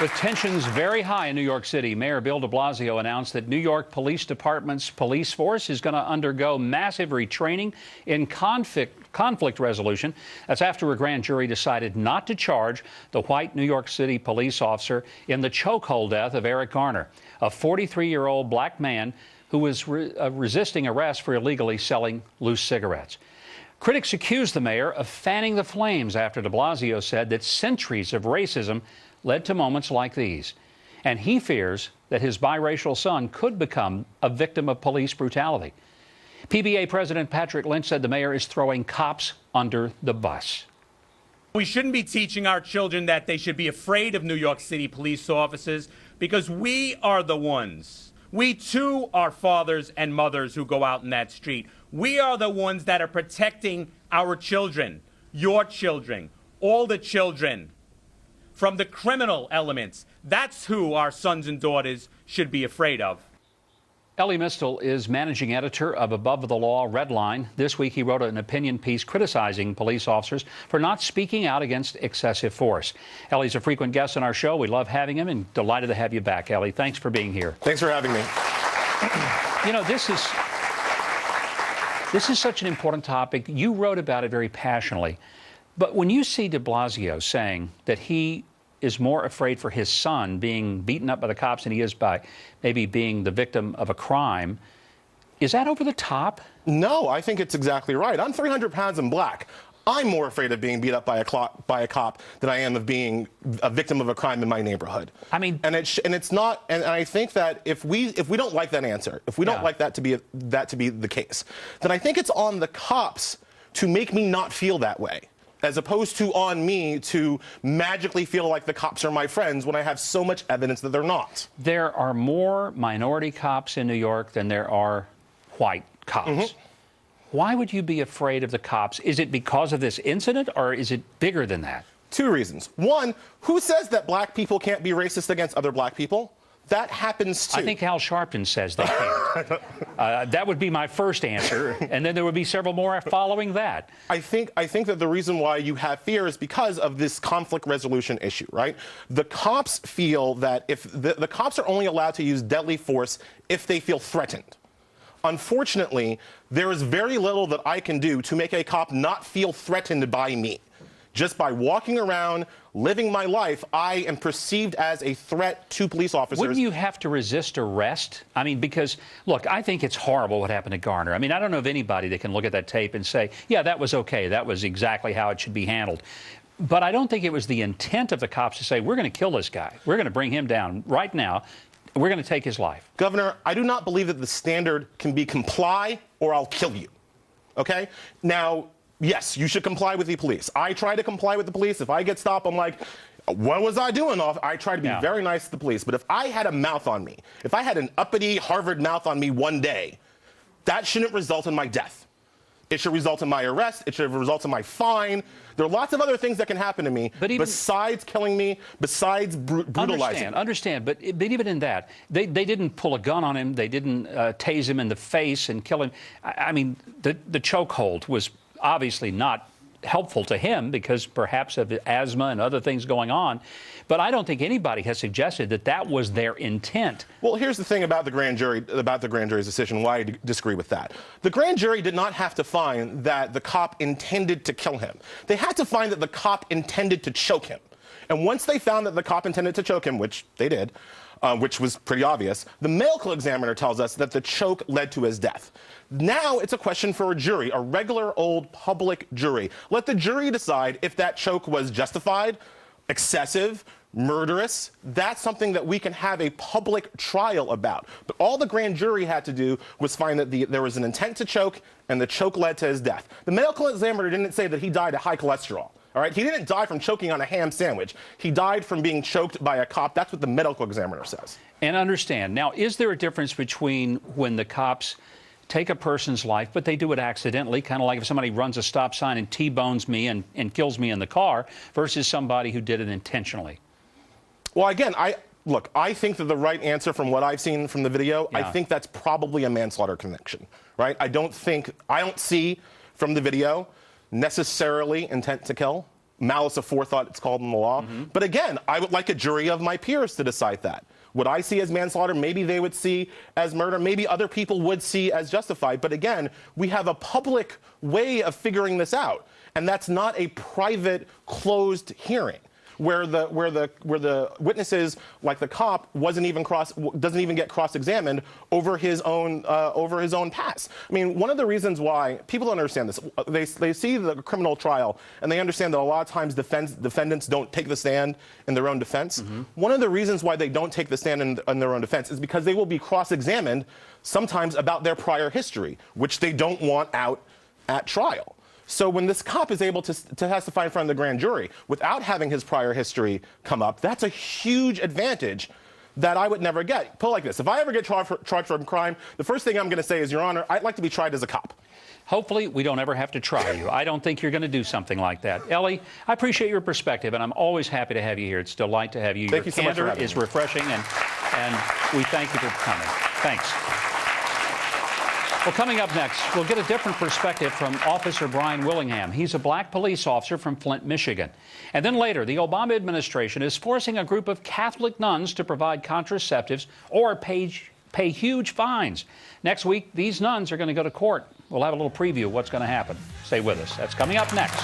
With tensions very high in New York City, Mayor Bill de Blasio announced that New York Police Department's police force is going to undergo massive retraining in conflict resolution. That's after a grand jury decided not to charge the white New York City police officer in the chokehold death of Eric Garner, a 43-year-old black man who was resisting arrest for illegally selling loose cigarettes. Critics accused the mayor of fanning the flames after de Blasio said that centuries of racism led to moments like these. And he fears that his biracial son could become a victim of police brutality. PBA President Patrick Lynch said the mayor is throwing cops under the bus. We shouldn't be teaching our children that they should be afraid of New York City police officers, because we are the ones. We too are fathers and mothers who go out in that street. We are the ones that are protecting our children, your children, all the children, from the criminal elements. That's who our sons and daughters should be afraid of. Elie Mystal is managing editor of Above the Law Redline. This week he wrote an opinion piece criticizing police officers for not speaking out against excessive force. Elie's a frequent guest on our show. We love having him and delighted to have you back, Elie. Thanks for being here. Thanks for having me. You know, this is such an important topic. You wrote about it very passionately. But when you see de Blasio saying that he is more afraid for his son being beaten up by the cops than he is by maybe being the victim of a crime, is that over the top? No, I think it's exactly right. I'm 300 pounds and black. I'm more afraid of being beat up by a cop than I am of being a victim of a crime in my neighborhood. I mean, and it's not. And I think that if we don't like that answer, if we don't like that to be the case, then I think it's on the cops to make me not feel that way, as opposed to on me to magically feel like the cops are my friends when I have so much evidence that they're not. There are more minority cops in New York than there are white cops. Mm-hmm. Why would you be afraid of the cops? Is it because of this incident, or is it bigger than that? Two reasons. One, who says that black people can't be racist against other black people? That happens too. I think Al Sharpton says they can't. That would be my first answer, and then there would be several more following that. I think that the reason why you have fear is because of this conflict resolution issue, right? The cops feel that if the cops are only allowed to use deadly force if they feel threatened. Unfortunately, there is very little that I can do to make a cop not feel threatened by me. Just by walking around, living my life, I am perceived as a threat to police officers. Wouldn't you have to resist arrest? I mean, because, look, I think it's horrible what happened to Garner. I mean, I don't know of anybody that can look at that tape and say, yeah, that was okay. That was exactly how it should be handled. But I don't think it was the intent of the cops to say, we're going to kill this guy. We're going to bring him down right now. We're going to take his life. Governor, I do not believe that the standard can be comply or I'll kill you. Okay? Now, yes, you should comply with the police. I try to comply with the police. If I get stopped, I'm like, what was I doing? I try to be very nice to the police. But if I had a mouth on me, if I had an uppity Harvard mouth on me one day, that shouldn't result in my death. It should result in my arrest. It should result in my fine. There are lots of other things that can happen to me besides killing me, besides brutalizing me. Understand, but even in that, they didn't pull a gun on him. They didn't tase him in the face and kill him. I mean, the chokehold was obviously not helpful to him because perhaps of asthma and other things going on. But I don't think anybody has suggested that that was their intent. Well, here's the thing about the grand jury's decision, why I disagree with that. The grand jury did not have to find that the cop intended to kill him. They had to find that the cop intended to choke him. And once they found that the cop intended to choke him, which they did, which was pretty obvious, the medical examiner tells us that the choke led to his death. Now it's a question for a jury, a regular old public jury. Let the jury decide if that choke was justified, excessive, murderous. That's something that we can have a public trial about. But all the grand jury had to do was find that there was an intent to choke, and the choke led to his death. The medical examiner didn't say that he died of high cholesterol. All right, he didn't die from choking on a ham sandwich. He died from being choked by a cop. That's what the medical examiner says. And understand, now, is there a difference between when the cops take a person's life, but they do it accidentally, kind of like if somebody runs a stop sign and T-bones me and kills me in the car, versus somebody who did it intentionally? Well, again, I think that the right answer from what I've seen from the video, I think that's probably a manslaughter conviction, right? I don't see from the video necessarily intent to kill. malice aforethought, it's called in the law. But again, I would like a jury of my peers to decide that. What I see as manslaughter, maybe they would see as murder, maybe other people would see as justified. But again, we have a public way of figuring this out, and that's not a private, closed hearing where the witnesses, like the cop, doesn't even get cross-examined over his own past. I mean, one of the reasons why people don't understand this, they see the criminal trial and they understand that a lot of times defendants don't take the stand in their own defense. One of the reasons why they don't take the stand in their own defense is because they will be cross-examined sometimes about their prior history, which they don't want out at trial. So when this cop is able to testify in front of the grand jury without having his prior history come up, that's a huge advantage that I would never get. Put it like this. If I ever get charged for a crime, the first thing I'm going to say is, Your Honor, I'd like to be tried as a cop. Hopefully, we don't ever have to try you. I don't think you're going to do something like that. Ellie, I appreciate your perspective, and I'm always happy to have you here. It's a delight to have you. Thank you so much for having me. Your candor is refreshing, and we thank you for coming. Thanks. Well, coming up next, we'll get a different perspective from Officer Brian Willingham. He's a black police officer from Flint, Michigan. And then later, the Obama administration is forcing a group of Catholic nuns to provide contraceptives or pay huge fines. Next week, these nuns are going to go to court. We'll have a little preview of what's going to happen. Stay with us. That's coming up next.